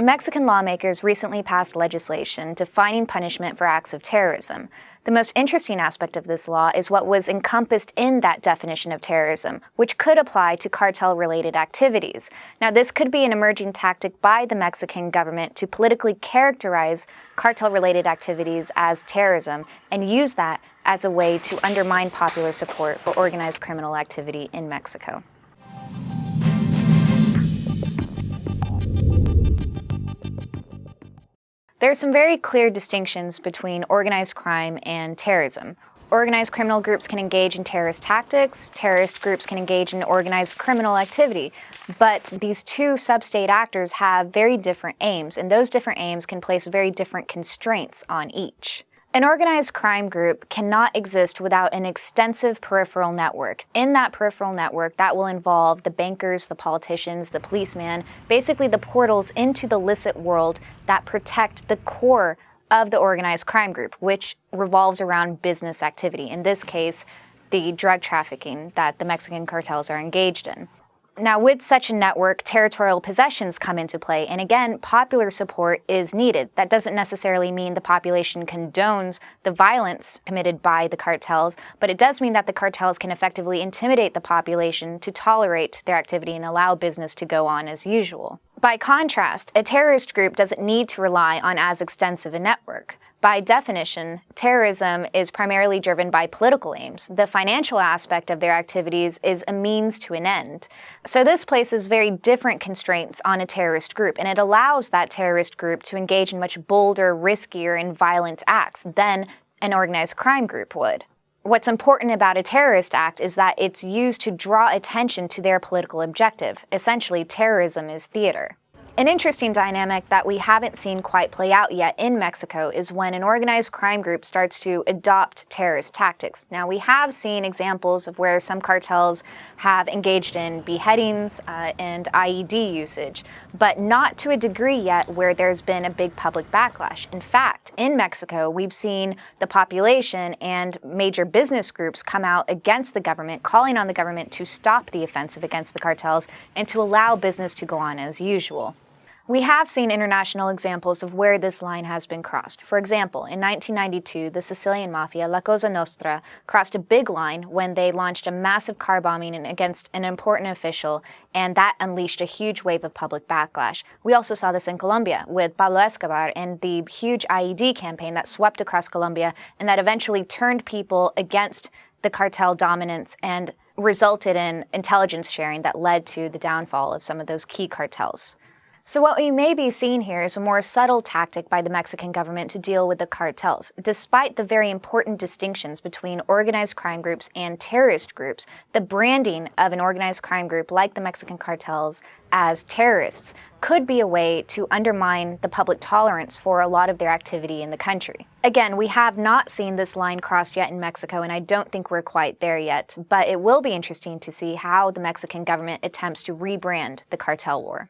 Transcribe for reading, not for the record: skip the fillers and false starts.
Mexican lawmakers recently passed legislation defining punishment for acts of terrorism. The most interesting aspect of this law is what was encompassed in that definition of terrorism, which could apply to cartel-related activities. Now, this could be an emerging tactic by the Mexican government to politically characterize cartel-related activities as terrorism and use that as a way to undermine popular support for organized criminal activity in Mexico. There are some very clear distinctions between organized crime and terrorism. Organized criminal groups can engage in terrorist tactics, terrorist groups can engage in organized criminal activity, but these two sub-state actors have very different aims, and those different aims can place very different constraints on each. An organized crime group cannot exist without an extensive peripheral network. In that peripheral network, that will involve the bankers, the politicians, the policemen, basically the portals into the illicit world that protect the core of the organized crime group, which revolves around business activity. In this case, the drug trafficking that the Mexican cartels are engaged in. Now, with such a network, territorial possessions come into play, and again, popular support is needed. That doesn't necessarily mean the population condones the violence committed by the cartels, but it does mean that the cartels can effectively intimidate the population to tolerate their activity and allow business to go on as usual. By contrast, a terrorist group doesn't need to rely on as extensive a network. By definition, terrorism is primarily driven by political aims. The financial aspect of their activities is a means to an end. So this places very different constraints on a terrorist group, and it allows that terrorist group to engage in much bolder, riskier, and violent acts than an organized crime group would. What's important about a terrorist act is that it's used to draw attention to their political objective. Essentially, terrorism is theater. An interesting dynamic that we haven't seen quite play out yet in Mexico is when an organized crime group starts to adopt terrorist tactics. Now, we have seen examples of where some cartels have engaged in beheadings and IED usage, but not to a degree yet where there's been a big public backlash. In fact, in Mexico, we've seen the population and major business groups come out against the government, calling on the government to stop the offensive against the cartels and to allow business to go on as usual. We have seen international examples of where this line has been crossed. For example, in 1992, the Sicilian mafia, La Cosa Nostra, crossed a big line when they launched a massive car bombing against an important official, and that unleashed a huge wave of public backlash. We also saw this in Colombia with Pablo Escobar and the huge IED campaign that swept across Colombia and that eventually turned people against the cartel dominance and resulted in intelligence sharing that led to the downfall of some of those key cartels. So what we may be seeing here is a more subtle tactic by the Mexican government to deal with the cartels. Despite the very important distinctions between organized crime groups and terrorist groups, the branding of an organized crime group like the Mexican cartels as terrorists could be a way to undermine the public tolerance for a lot of their activity in the country. Again, we have not seen this line crossed yet in Mexico, and I don't think we're quite there yet, but it will be interesting to see how the Mexican government attempts to rebrand the cartel war.